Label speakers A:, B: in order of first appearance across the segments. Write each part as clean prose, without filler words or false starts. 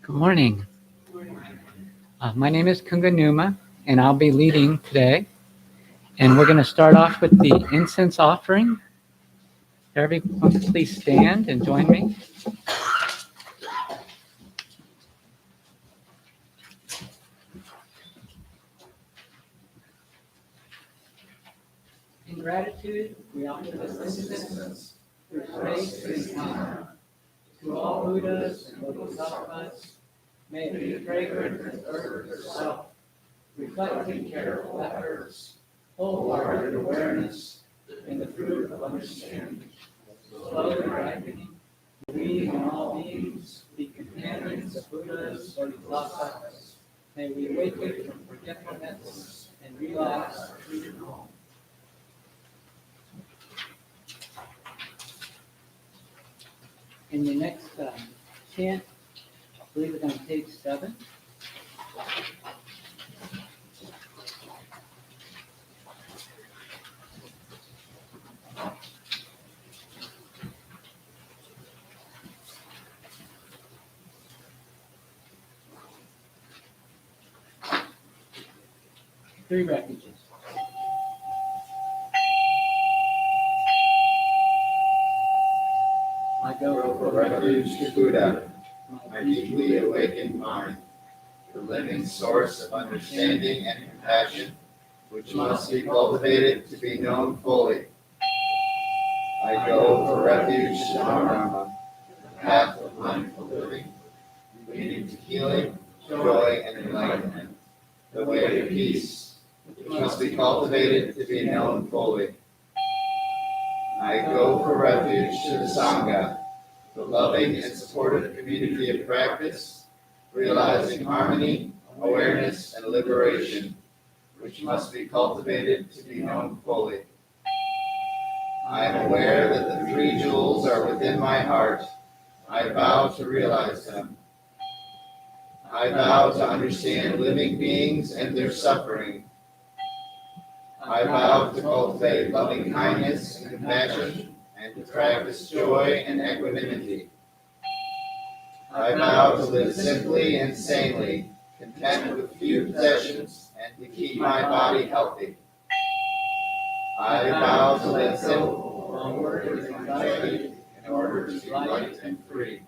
A: Good morning. My name is Kunga Nyima, and I'll be leading today. And we're going to start off with the Incense Offering. Everyone, please stand and join me. In gratitude, we offer this incense through space and time. To all Buddhas and Bodhisattvas, may it be fragrant as earth herself, reflecting careful efforts, wholehearted awareness, and the fruit of understanding. Slowly ripening, we and all beings be companions of Buddhas or Bodhisattvas. May we awaken from forgetfulness and realize our true home. In the next chant, I believe it's on page 7. Three refuges. I go
B: for refuge to Buddha, my deeply awakened mind, the living source of understanding and compassion, which must be cultivated to be known fully. I go for refuge to Dharma, the path of mindful living, leading to healing, joy, and enlightenment, the way to peace, which must be cultivated to be known fully. I go for refuge to the Sangha, the loving and supportive community of practice, realizing harmony, awareness, and liberation, which must be cultivated to be known fully. I am aware that the three jewels are within my heart. I vow to realize them. I vow to understand living beings and their suffering. I vow to cultivate loving kindness and compassion and to practice joy and equanimity. I vow to live simply and sanely, content with few possessions, and to keep my body healthy. I vow to let go of worry and anxiety in order to be light and free.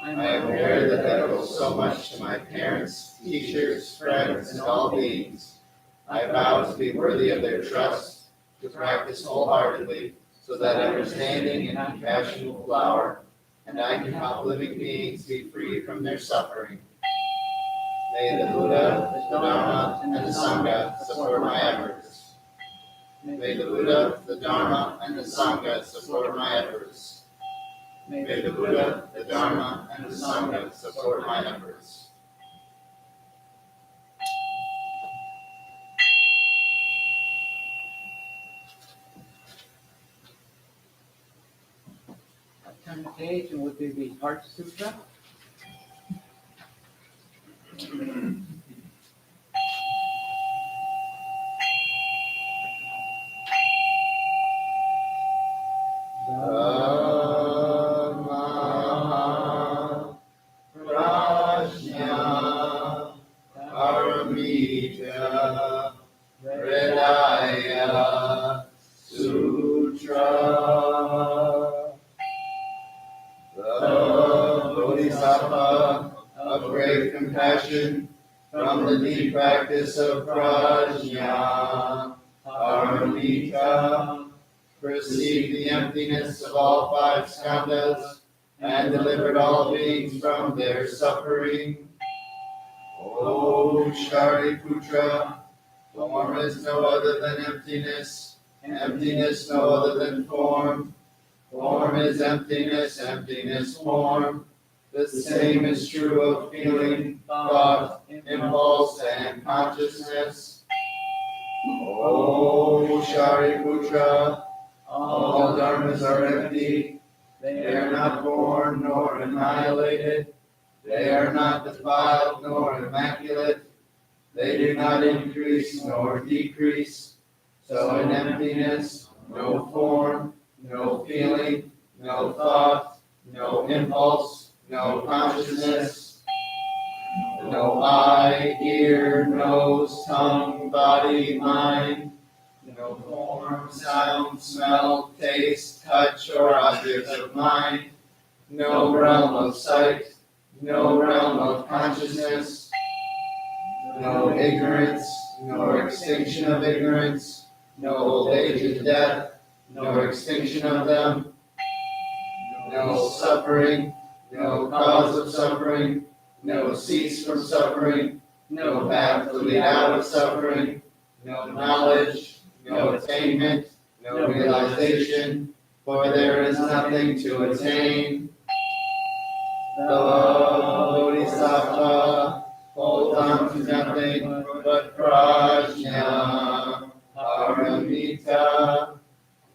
B: I am aware that I owe so much to my parents, teachers, friends, and all beings. I vow to be worthy of their trust, to practice wholeheartedly, so that understanding and compassion will flower, and I can help living beings be free from their suffering. May the Buddha, the Dharma, and the Sangha support my efforts. May the Buddha, the Dharma, and the Sangha support my efforts. May the Buddha, the Dharma, and the Sangha support my efforts.
A: Turn the page and we'll do the Heart Sutra.
B: Dhamma Prajna Paramita Hridaya Sutra. The Bodhisattva of great compassion, from the deep practice of prajna, paramita, perceived the emptiness of all five skandhas, and delivered all beings from their suffering. O Shariputra, form is no other than emptiness, emptiness no other than form. Form is emptiness, emptiness form. The same is true of feeling, thought, impulse, and consciousness. O Shariputra, all dharmas are empty. They are not born nor annihilated. They are not defiled nor immaculate. They do not increase nor decrease. So in emptiness, no form, no feeling, no thought, no impulse, no consciousness, no eye, ear, nose, tongue, body, mind, no form, sound, smell, taste, touch, or objects of mind, no realm of sight, no realm of consciousness, no ignorance, nor extinction of ignorance, no old age and death, no extinction of them, no suffering, no cause of suffering, no cease from suffering, no path to lead out of suffering, no knowledge, no attainment, no realization, for there is nothing to attain. The Bodhisattva holds on to nothing but prajna, paramita.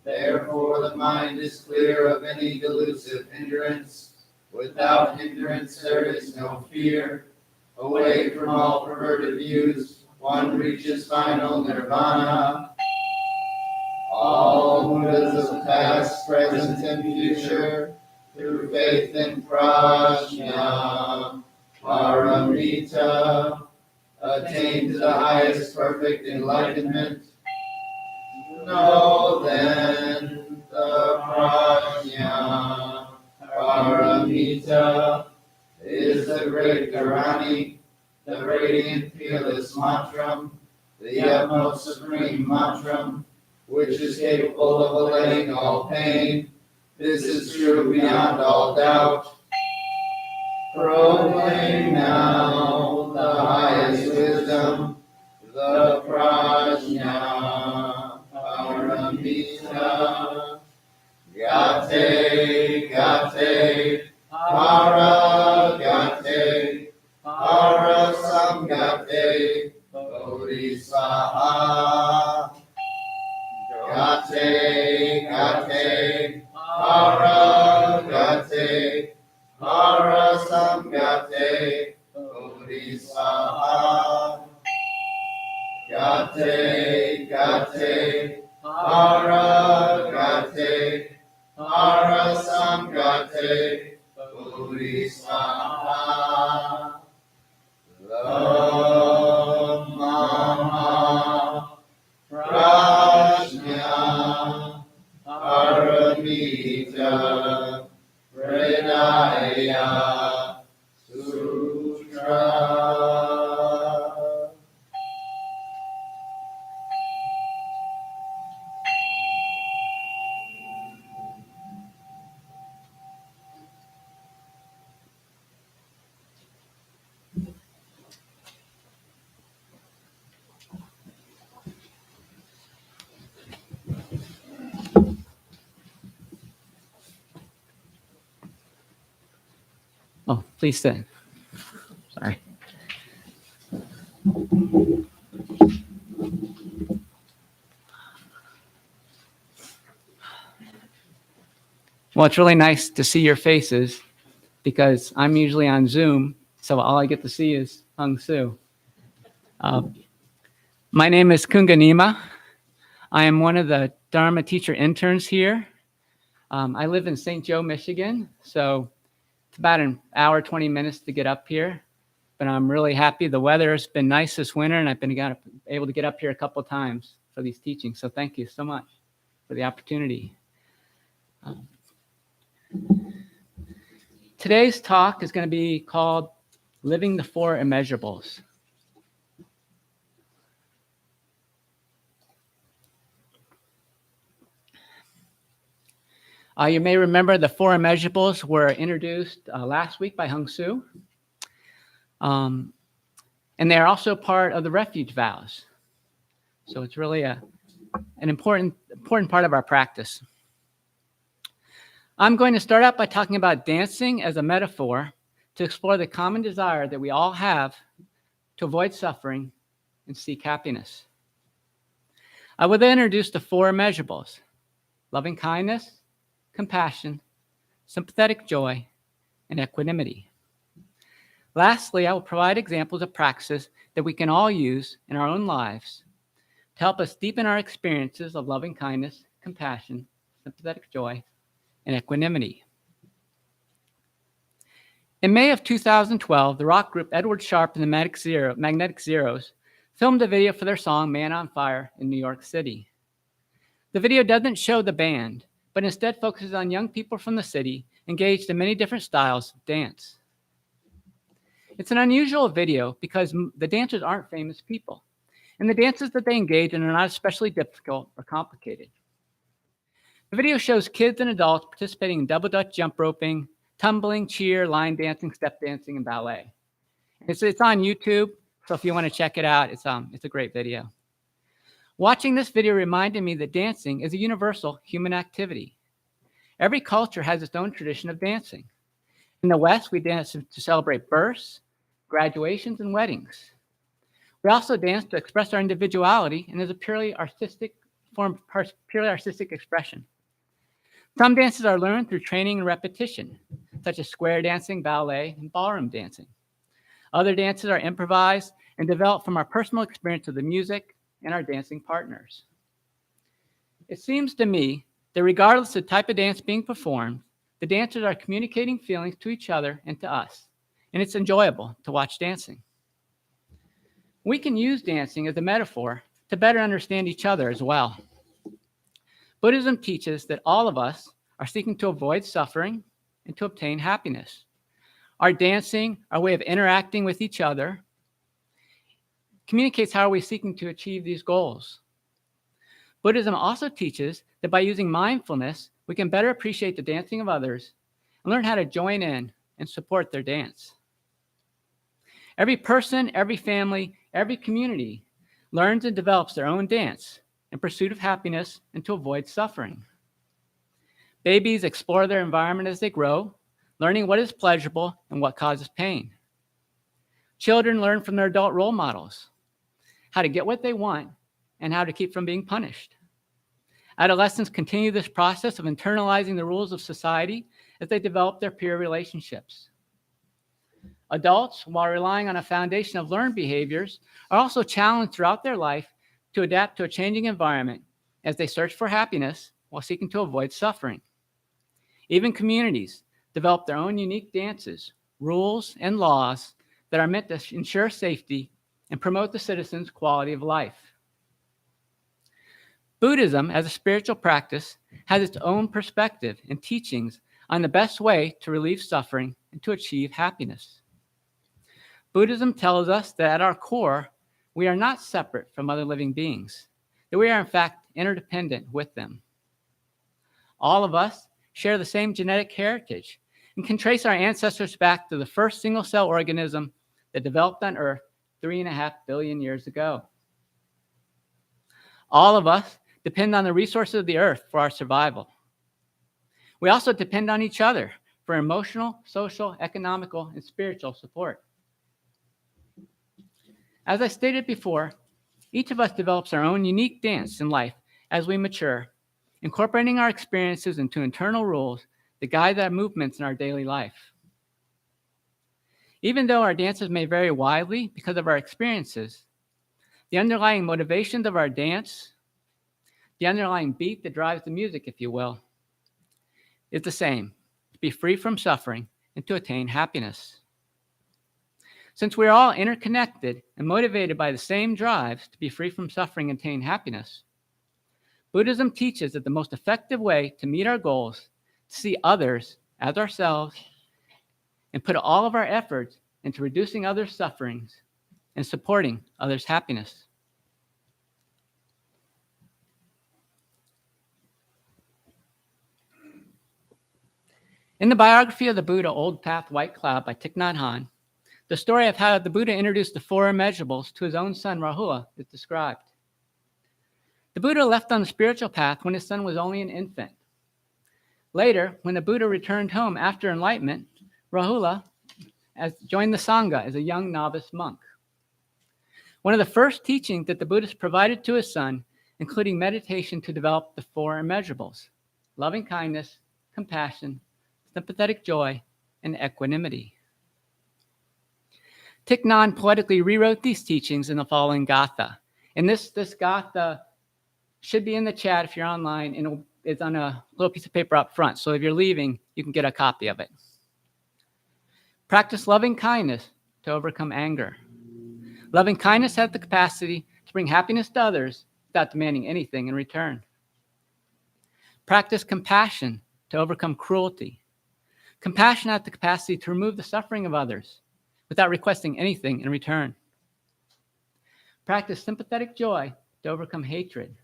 B: Therefore the mind is clear of any delusive hindrance. Without hindrance there is no fear. Away from all perverted views, one reaches final nirvana. All Buddhas of past, present, and future, through faith in prajna, paramita, attain to the highest perfect enlightenment. Know then the prajna, paramita, is the great Dharani, the radiant fearless mantram, the utmost supreme mantram, which is capable of allaying all pain. This is true beyond all doubt. Proclaim now the highest wisdom, the prajna, paramita. Gate, gate, para gate, para samgate, bodhisattva. Gate, gate, para gate, para samgate, bodhisattva. Gate, gate, para gate, para samgate, bodhisattva. Lamma prajna paramita pranaya sutra.
A: Oh, please sit. Sorry. Well, it's really nice to see your faces because I'm usually on Zoom, so all I get to see is Hung Soo. My name is Kunga Nyima. I am one of the Dharma teacher interns here. I live in St. Joe, Michigan, so it's about an hour, 20 minutes to get up here, but I'm really happy. The weather has been nice this winter, and I've been able to get up here a couple of times for these teachings, so thank you so much for the opportunity. Today's talk is going to be called Living the Four Immeasurables. You may remember the four immeasurables were introduced last week by Hung Soo. And they are also part of the refuge vows. So it's really an important part of our practice. I'm going to start out by talking about dancing as a metaphor to explore the common desire that we all have to avoid suffering and seek happiness. I will then introduce the four immeasurables: loving kindness, compassion, sympathetic joy, and equanimity. Lastly, I will provide examples of practices that we can all use in our own lives to help us deepen our experiences of loving kindness, compassion, sympathetic joy, and equanimity. In May of 2012, the rock group Edward Sharpe and the Magnetic Zeros filmed a video for their song Man on Fire in New York City. The video doesn't show the band, but instead focuses on young people from the city engaged in many different styles of dance. It's an unusual video because the dancers aren't famous people, and the dances that they engage in are not especially difficult or complicated. The video shows kids and adults participating in double Dutch jump roping, tumbling, cheer, line dancing, step dancing, and ballet. It's on YouTube, so if you want to check it out, it's a great video. Watching this video reminded me that dancing is a universal human activity. Every culture has its own tradition of dancing. In the West, we dance to celebrate births, graduations, and weddings. We also dance to express our individuality and as a purely artistic expression. Some dances are learned through training and repetition, such as square dancing, ballet, and ballroom dancing. Other dances are improvised and developed from our personal experience of the music and our dancing partners. It seems to me that regardless of the type of dance being performed, the dancers are communicating feelings to each other and to us, and it's enjoyable to watch dancing. We can use dancing as a metaphor to better understand each other as well. Buddhism teaches that all of us are seeking to avoid suffering and to obtain happiness. Our dancing, our way of interacting with each other, communicates how are we seeking to achieve these goals. Buddhism also teaches that by using mindfulness, we can better appreciate the dancing of others and learn how to join in and support their dance. Every person, every family, every community learns and develops their own dance in pursuit of happiness and to avoid suffering. Babies explore their environment as they grow, learning what is pleasurable and what causes pain. Children learn from their adult role models how to get what they want and how to keep from being punished. Adolescents continue this process of internalizing the rules of society as they develop their peer relationships. Adults, while relying on a foundation of learned behaviors, are also challenged throughout their life to adapt to a changing environment as they search for happiness while seeking to avoid suffering. Even communities develop their own unique dances, rules, and laws that are meant to ensure safety and promote the citizens' quality of life. Buddhism, as a spiritual practice, has its own perspective and teachings on the best way to relieve suffering and to achieve happiness. Buddhism tells us that at our core, we are not separate from other living beings, that we are in fact interdependent with them. All of us share the same genetic heritage and can trace our ancestors back to the first single-cell organism that developed on Earth 3.5 billion years ago. All of us depend on the resources of the Earth for our survival. We also depend on each other for emotional, social, economical, and spiritual support. As I stated before, each of us develops our own unique dance in life as we mature, incorporating our experiences into internal rules that guide our movements in our daily life. Even though our dances may vary widely because of our experiences, the underlying motivations of our dance, the underlying beat that drives the music, if you will, is the same: to be free from suffering and to attain happiness. Since we are all interconnected and motivated by the same drives to be free from suffering and attain happiness, Buddhism teaches that the most effective way to meet our goals is to see others as ourselves and put all of our efforts into reducing others' sufferings and supporting others' happiness. In the biography of the Buddha, Old Path, White Cloud by Thich Nhat Hanh, the story of how the Buddha introduced the four immeasurables to his own son, Rahula, is described. The Buddha left on the spiritual path when his son was only an infant. Later, when the Buddha returned home after enlightenment, Rahula joined the Sangha as a young novice monk. One of the first teachings that the Buddha provided to his son, including meditation to develop the four immeasurables: loving kindness, compassion, sympathetic joy, and equanimity. Thich Nhat Hanh poetically rewrote these teachings in the following gatha. And this gatha should be in the chat if you're online, and it's on a little piece of paper up front. So if you're leaving, you can get a copy of it.
C: Practice loving kindness to overcome anger. Loving kindness has the capacity to bring happiness to others without demanding anything in return. Practice compassion to overcome cruelty. Compassion has the capacity to remove the suffering of others without requesting anything in return. Practice sympathetic joy to overcome hatred.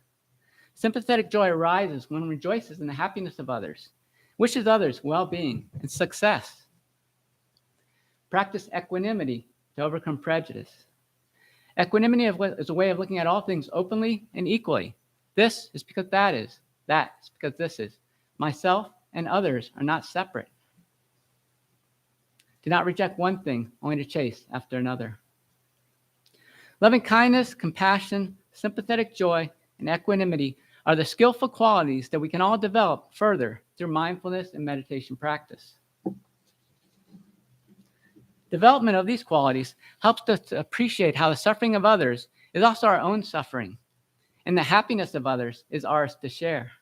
C: Sympathetic joy arises when one rejoices in the happiness of others, wishes others well-being and success. Practice equanimity to overcome prejudice. Equanimity is a way of looking at all things openly and equally. This is because that is. That is because this is. Myself and others are not separate. Do not reject one thing only to chase after another. Loving kindness, compassion, sympathetic joy, and equanimity are the skillful qualities that we can all develop further through mindfulness and meditation practice. Development of these qualities helps us to appreciate how the suffering of others is also our own suffering, and the happiness of others is ours to share.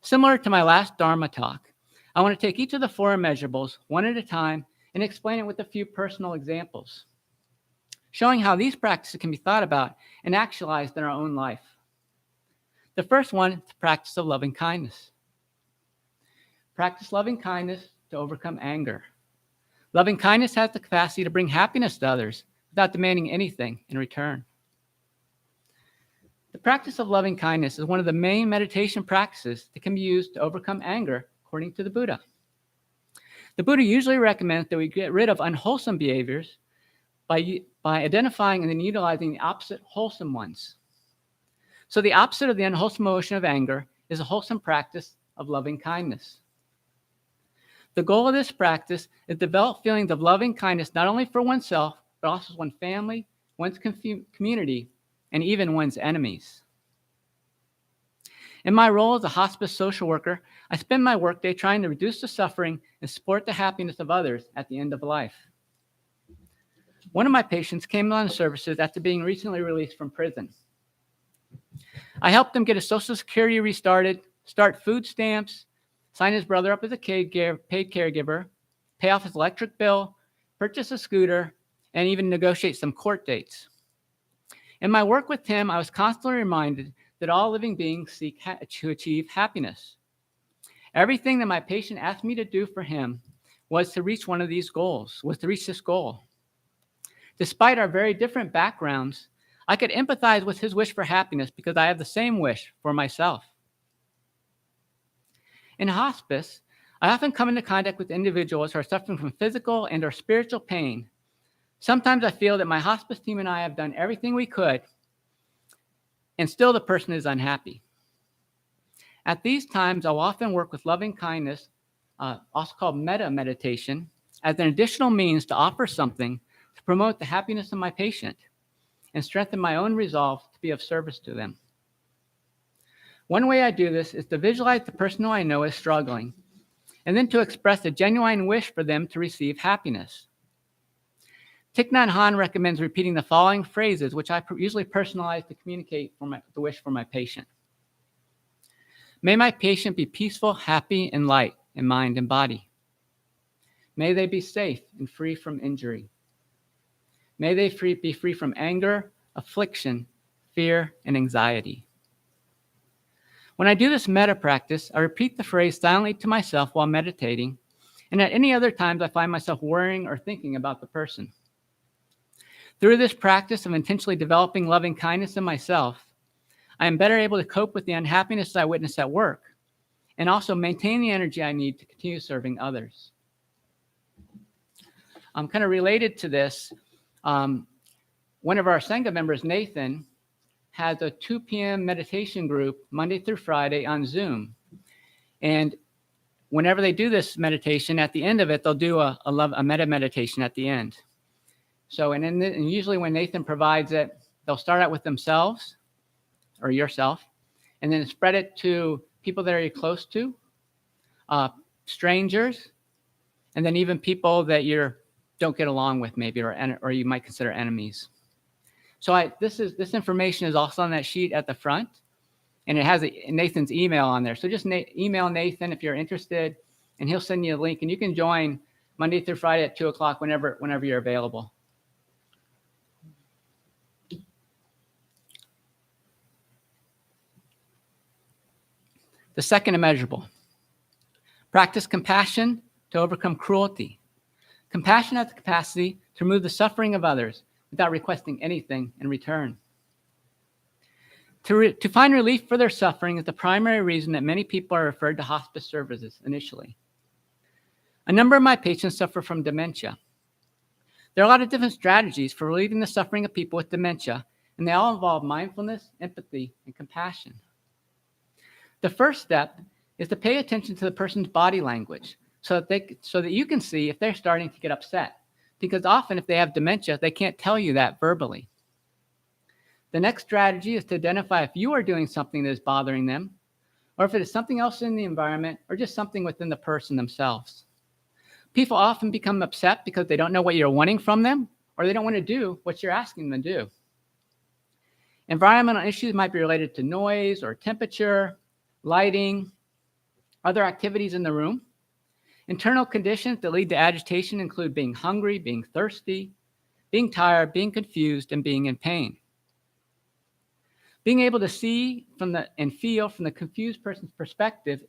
C: Similar to my last Dharma talk, I want to take each of the four immeasurables one at a time and explain it with a few personal examples, showing how these practices can be thought about and actualized in our own life. The first one is the practice of loving kindness. Practice loving kindness to overcome anger. Loving kindness has the capacity to bring happiness to others without demanding anything in return. The practice of loving kindness is one of the main meditation practices that can be used to overcome anger, according to the Buddha. The Buddha usually recommends that we get rid of unwholesome behaviors by identifying and then utilizing the opposite wholesome ones. So the opposite of the unwholesome emotion of anger is a wholesome practice of loving kindness. The goal of this practice is to develop feelings of loving kindness not only for oneself, but also one's family, one's community, and even one's enemies. In my role as a hospice social worker, I spend my workday trying to reduce the suffering and support the happiness of others at the end of life. One of my patients came on services after being recently released from prison. I helped him get his Social Security restarted, start food stamps, sign his brother up as a paid caregiver, pay off his electric bill, purchase a scooter, and even negotiate some court dates. In my work with him, I was constantly reminded that all living beings seek to achieve happiness. Everything that my patient asked me to do for him was to reach one of these goals, was to reach this goal. Despite our very different backgrounds, I could empathize with his wish for happiness because I have the same wish for myself. In hospice, I often come into contact with individuals who are suffering from physical and/or spiritual pain. Sometimes I feel that my hospice team and I have done everything we could, and still the person is unhappy. At these times, I'll often work with loving kindness, also called metta meditation, as an additional means to offer something to promote the happiness of my patient and strengthen my own resolve to be of service to them. One way I do this is to visualize the person who I know is struggling, and then to express a genuine wish for them to receive happiness. Thich Nhat Hanh recommends repeating the following phrases, which I usually personalize to communicate the wish for my patient. May my patient be peaceful, happy, and light in mind and body. May they be safe and free from injury. May they be free from anger, affliction, fear, and anxiety. When I do this metta practice, I repeat the phrase silently to myself while meditating, and at any other times I find myself worrying or thinking about the person. Through this practice of intentionally developing loving kindness in myself, I am better able to cope with the unhappiness I witness at work and also maintain the energy I need to continue serving others. Kind of related to this, one of our Sangha members, Nathan, has a 2 p.m. meditation group Monday through Friday on Zoom. And whenever they do this meditation, at the end of it, they'll do a metta meditation at the end. So, and usually when Nathan provides it, they'll start out with themselves or yourself, and then spread it to people that are close to, strangers, and then even people that you don't get along with maybe, or you might consider enemies. So this information is also on that sheet at the front, and it has Nathan's email on there. So just email Nathan if you're interested, and he'll send you a link, and you can join Monday through Friday at 2 o'clock, whenever you're available. The second immeasurable. Practice compassion to overcome cruelty. Compassion has the capacity to remove the suffering of others without requesting anything in return. To find relief for their suffering is the primary reason that many people are referred to hospice services initially. A number of my patients suffer from dementia. There are a lot of different strategies for relieving the suffering of people with dementia, and they all involve mindfulness, empathy, and compassion. The first step is to pay attention to the person's body language so that you can see if they're starting to get upset. Because often if they have dementia, they can't tell you that verbally. The next strategy is to identify if you are doing something that is bothering them, or if it is something else in the environment, or just something within the person themselves. People often become upset because they don't know what you're wanting from them, or they don't want to do what you're asking them to do. Environmental issues might be related to noise or temperature, lighting, other activities in the room. Internal conditions that lead to agitation include being hungry, being thirsty, being tired, being confused, and being in pain. Being able to see and feel from the confused person's perspective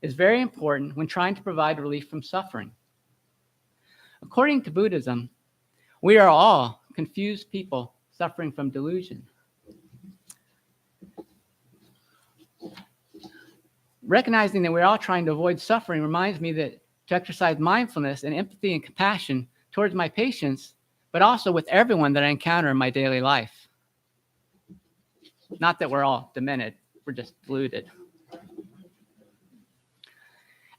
C: is very important when trying to provide relief from suffering. According to Buddhism, we are all confused people suffering from delusion. Recognizing that we're all trying to avoid suffering reminds me that to exercise mindfulness and empathy and compassion towards my patients, but also with everyone that I encounter in my daily life. Not that we're all demented, we're just deluded.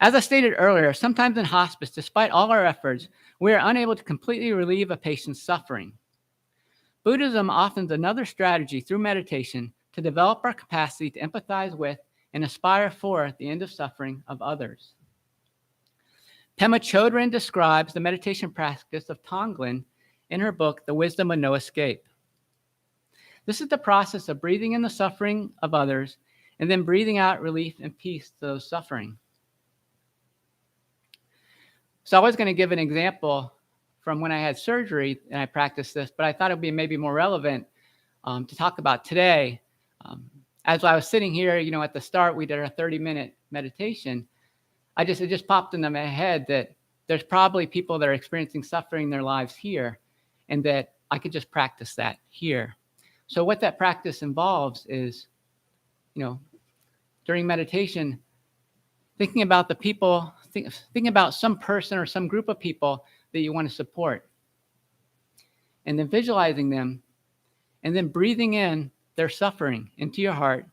C: As I stated earlier, sometimes in hospice, despite all our efforts, we are unable to completely relieve a patient's suffering. Buddhism offers another strategy through meditation to develop our capacity to empathize with and aspire for the end of suffering of others. Pema Chodron describes the meditation practice of Tonglen in her book, The Wisdom of No Escape. This is the process of breathing in the suffering of others and then breathing out relief and peace to those suffering. So I was going to give an example from when I had surgery and I practiced this, but I thought it would be maybe more relevant to talk about today. As I was sitting here, at the start, we did our 30-minute meditation. It just popped into my head that there's probably people that are experiencing suffering in their lives here, and that I could just practice that here. So what that practice involves is, during meditation, thinking about the people, thinking about some person or some group of people that you want to support, and then visualizing them, and then breathing in their suffering into your heart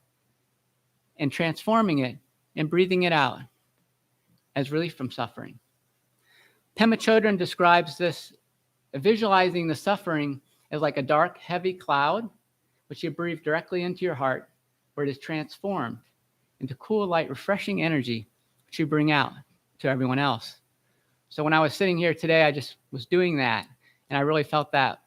C: and transforming it and breathing it out as relief from suffering. Pema Chodron describes this, visualizing the suffering as like a dark, heavy cloud, which you breathe directly into your heart, where it is transformed into cool, light, refreshing energy, which you bring out to everyone else. So when I was sitting here today, I just was doing that, and I really felt that,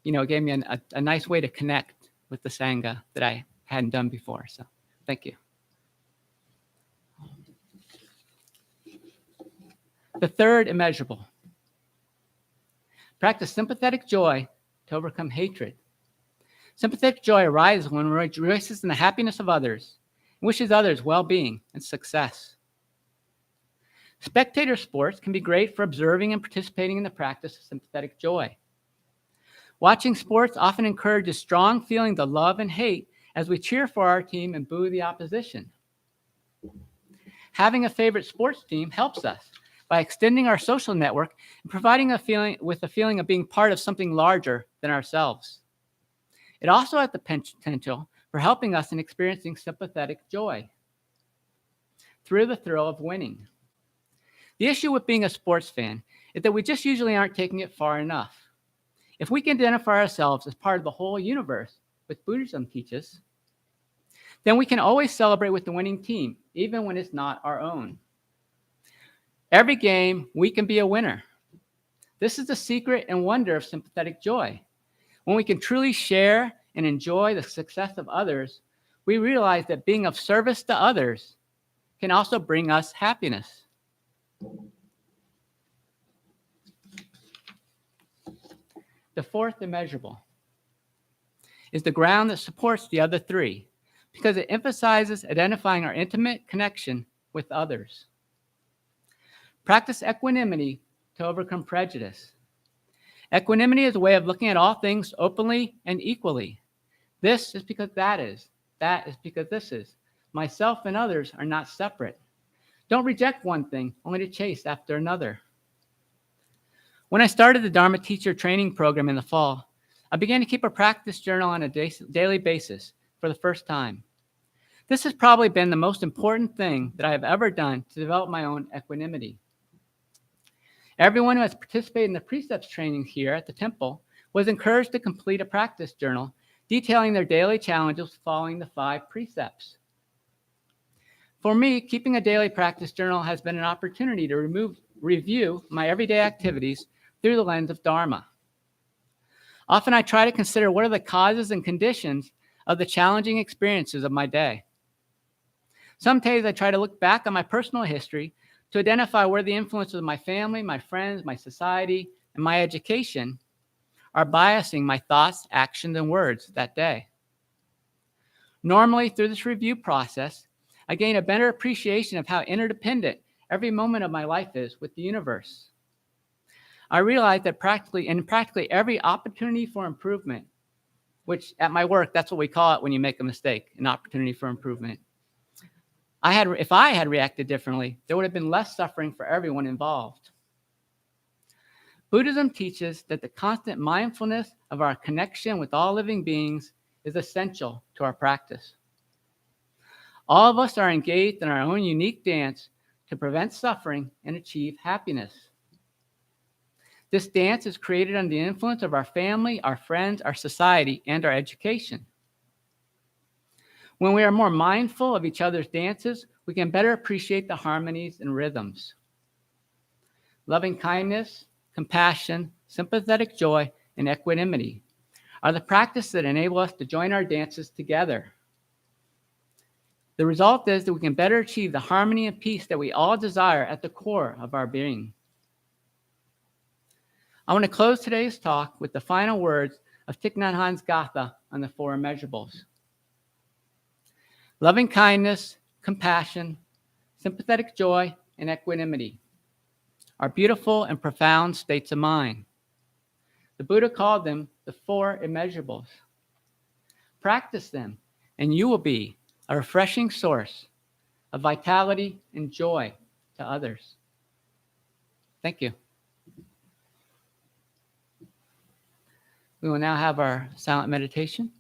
C: it gave me a nice way to connect with the Sangha that I hadn't done before. So thank you. The third immeasurable. Practice sympathetic joy to overcome hatred. Sympathetic joy arises when one rejoices in the happiness of others and wishes others well-being and success. Spectator sports can be great for observing and participating in the practice of sympathetic joy. Watching sports often encourages strong feelings of love and hate as we cheer for our team and boo the opposition. Having a favorite sports team helps us by extending our social network and providing a feeling of being part of something larger than ourselves. It also has the potential for helping us in experiencing sympathetic joy through the thrill of winning. The issue with being a sports fan is that we just usually aren't taking it far enough. If we can identify ourselves as part of the whole universe, which Buddhism teaches, then we can always celebrate with the winning team, even when it's not our own. Every game, we can be a winner. This is the secret and wonder of sympathetic joy. When we can truly share and enjoy the success of others, we realize that being of service to others can also bring us happiness. The fourth immeasurable is the ground that supports the other three because it emphasizes identifying our intimate connection with others. Practice equanimity to overcome prejudice. Equanimity is a way of looking at all things openly and equally. This is because that is because this is. Myself and others are not separate. Don't reject one thing only to chase after another. When I started the Dharma teacher training program in the fall, I began to keep a practice journal on a daily basis for the first time. This has probably been the most important thing that I have ever done to develop my own equanimity. Everyone who has participated in the precepts training here at the temple was encouraged to complete a practice journal detailing their daily challenges following the 5 precepts. For me, keeping a daily practice journal has been an opportunity to review my everyday activities through the lens of Dharma. Often I try to consider what are the causes and conditions of the challenging experiences of my day. Some days I try to look back on my personal history to identify where the influences of my family, my friends, my society, and my education are biasing my thoughts, actions, and words that day. Normally, through this review process, I gain a better appreciation of how interdependent every moment of my life is with the universe. I realize that practically every opportunity for improvement, which at my work, that's what we call it when you make a mistake, an opportunity for improvement. If I had reacted differently, there would have been less suffering for everyone involved. Buddhism teaches that the constant mindfulness of our connection with all living beings is essential to our practice. All of us are engaged in our own unique dance to prevent suffering and achieve happiness. This dance is created under the influence of our family, our friends, our society, and our education. When we are more mindful of each other's dances, we can better appreciate the harmonies and rhythms. Loving kindness, compassion, sympathetic joy, and equanimity are the practices that enable us to join our dances together. The result is that we can better achieve the harmony and peace that we all desire at the core of our being. I want to close today's talk with the final words of Thich Nhat Hanh's Gatha on the 4 immeasurables. Loving kindness, compassion, sympathetic joy, and equanimity are beautiful and profound states of mind. The Buddha called them the 4 immeasurables. Practice them, and you will be a refreshing source of vitality and joy to others. Thank you. We will now have our silent meditation.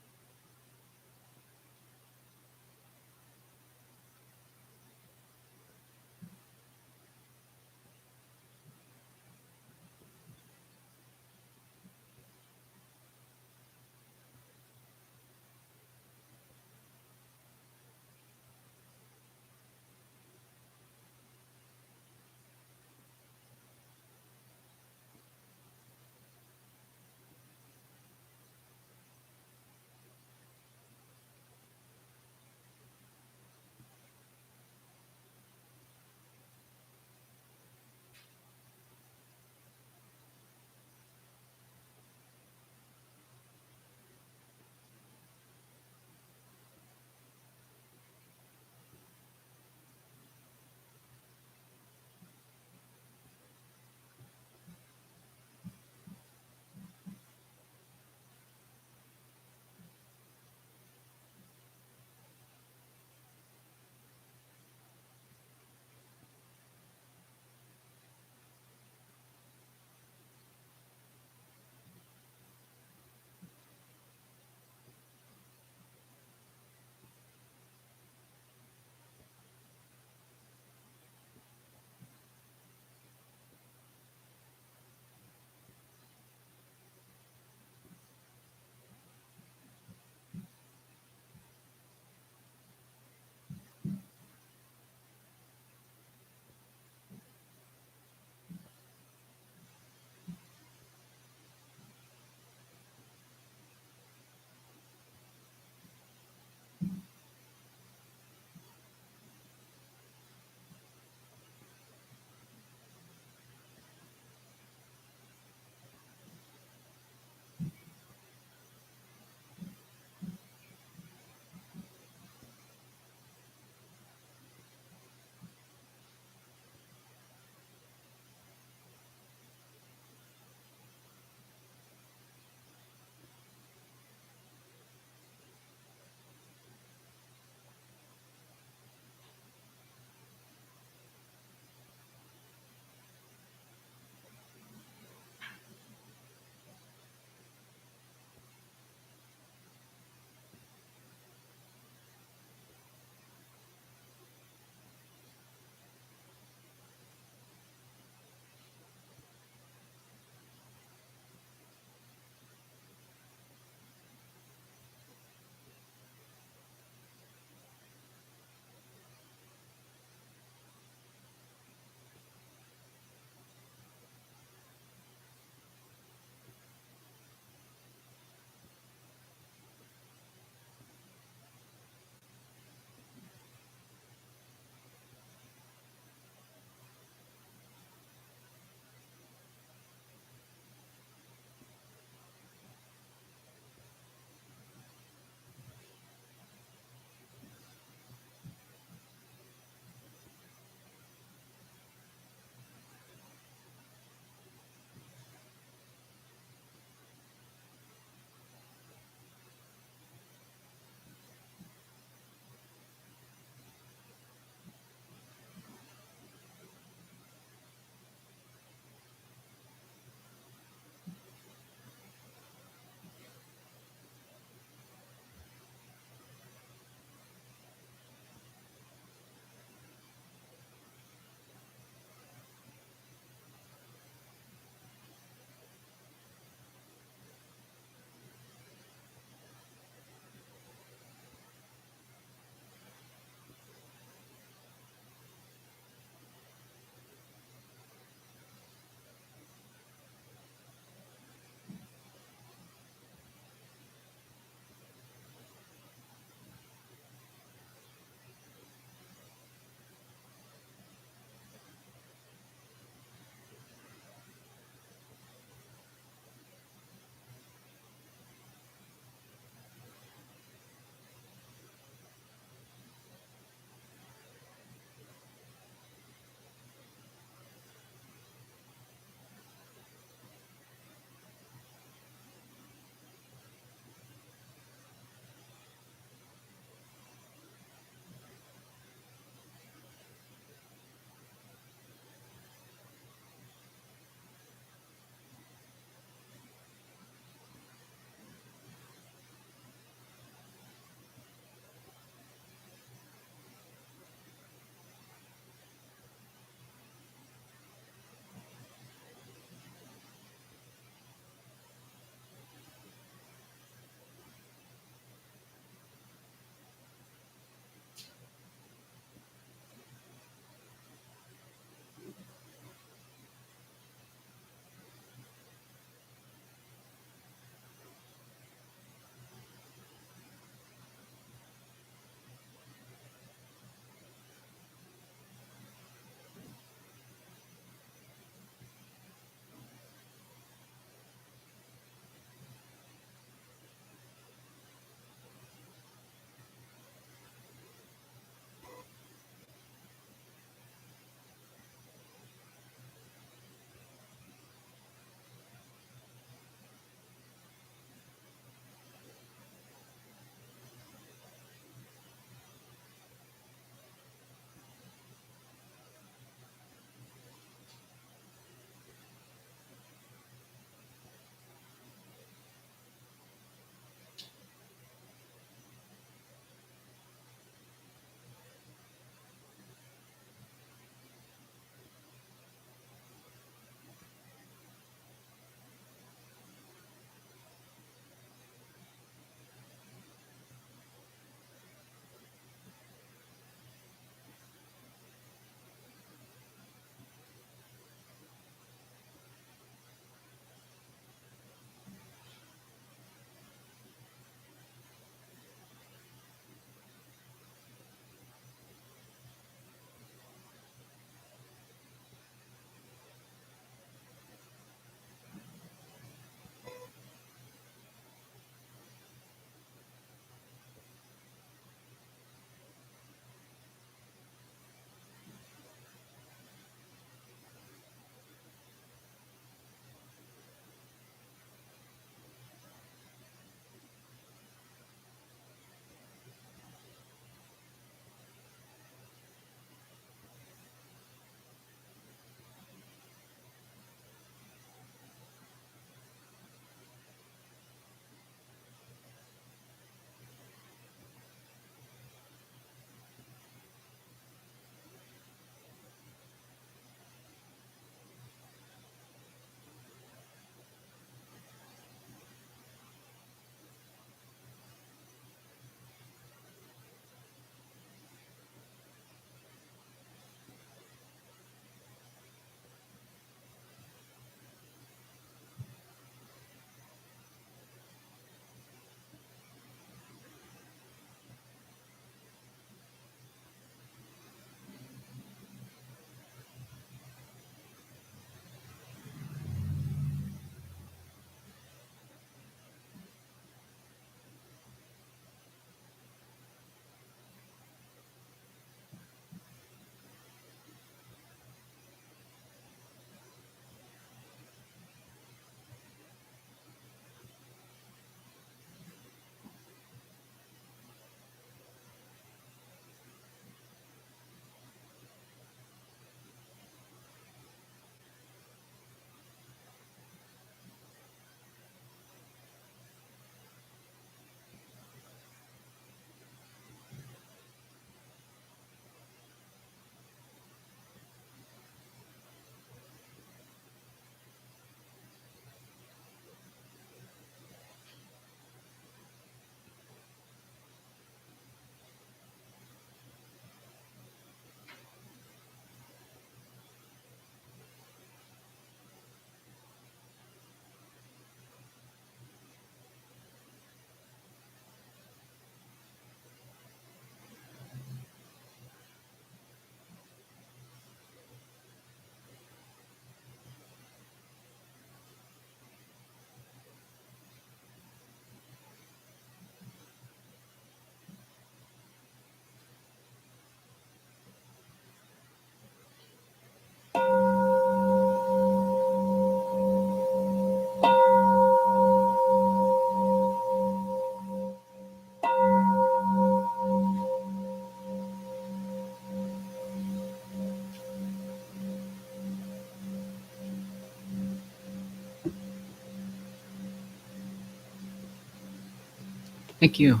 C: Thank you.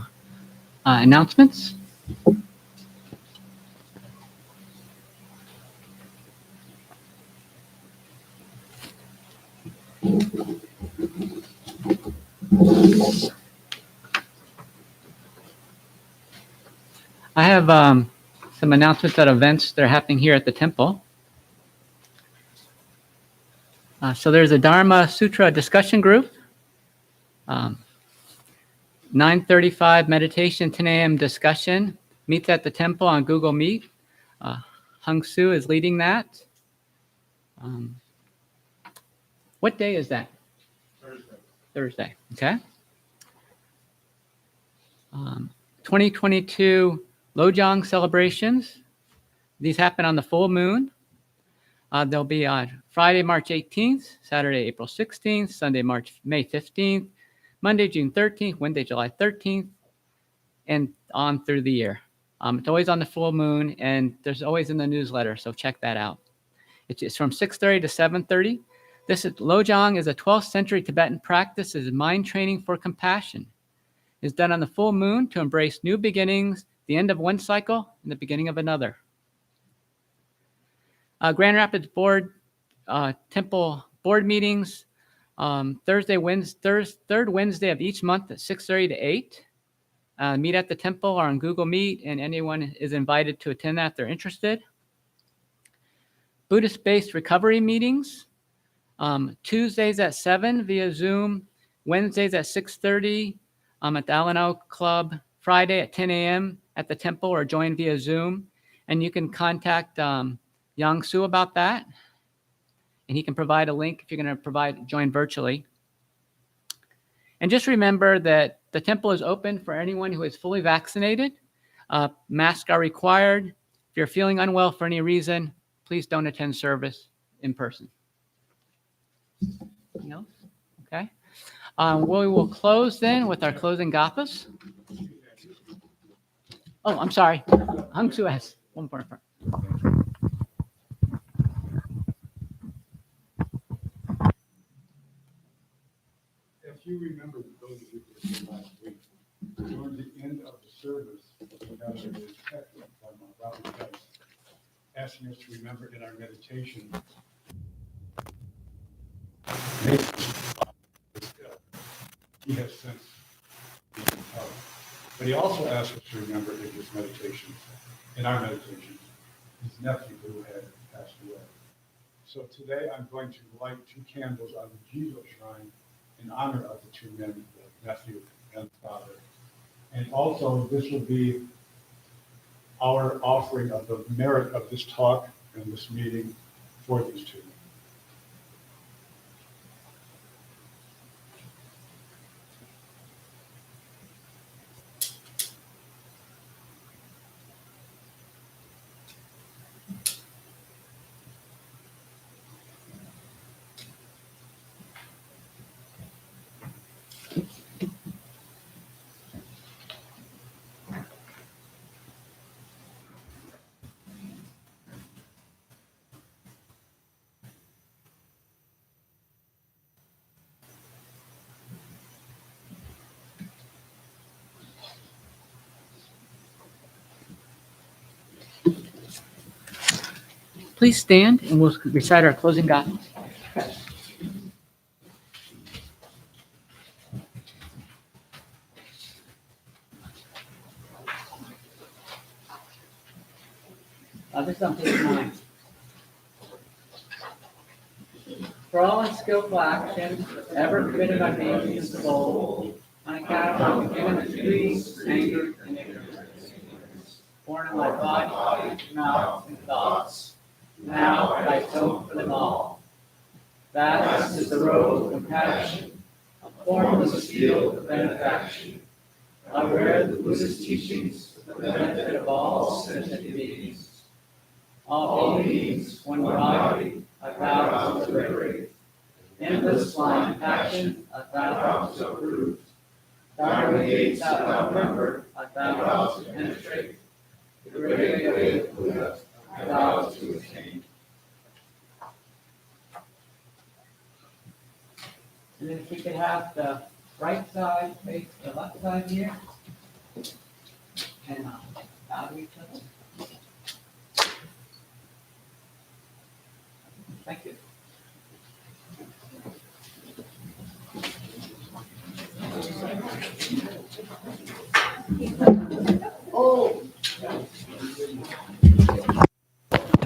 C: Announcements? I have some announcements at events that are happening here at the temple. So there's a Dharma Sutra discussion group. 9:35 meditation, 10 a.m. discussion. Meets at the temple on Google Meet. Hung Soo is leading that. What day is that? Thursday. Okay. 2022 Lojong celebrations. These happen on the full moon. They'll be on Friday, March 18th, Saturday, April 16th, Sunday, May 15th, Monday, June 13th, Wednesday, July 13th, and on through the year. It's always on the full moon, and there's always in the newsletter, so check that out. It's from 6:30 to 7:30. Lojong is a 12th century Tibetan practice. Is mind training for compassion. It's done on the full moon to embrace new beginnings, the end of one cycle, and the beginning of another. Grand Rapids Temple board meetings, third Wednesday of each month at 6:30 to 8. Meet at the temple or on Google Meet, and anyone is invited to attend that if they're interested. Buddhist-based recovery meetings, Tuesdays at 7 via Zoom, Wednesdays at 6:30 at the Alano Club, Friday at 10 a.m. at the temple or join via Zoom. And you can contact Yang Su about that, and he can provide a link if you're going to join virtually. And just remember that the temple is open for anyone who is fully vaccinated. Masks are required. If you're feeling unwell for any reason, please don't attend service in person. Anything else? Okay. We will close then with our closing gapas. Oh, I'm sorry. Hung Su has one more.
D: If you remember, those of you who were here last week, during the end of the service, we got a text from Robert Price asking us to remember in our meditation. He has since been recovered. But he also asked us to remember in his meditation, in our meditation, his nephew who had passed away. So today I'm going to light 2 candles on the Jizo shrine in honor of the 2 men, the nephew and the father. And also, this will be our offering of the merit of this talk and this meeting for these 2 men.
C: Please stand and we'll recite our closing gapas. This is on page 9. For all unskillful actions ever committed by man in the soul, on account of human disease, anger, and ignorance, born in my body, mouth, and thoughts, now I atone for them all. Vast is the road of compassion, a formless field of benefaction. I wear the Buddhist teachings for the benefit of all sentient beings. All beings, one body, I vow to liberate. Endless blind passion, I vow to uproot. Dharma gates without number, I vow to penetrate. The great way of Buddha, I vow to attain. And then if we could have the
A: right side face the left side here. And bow to each other. Thank you.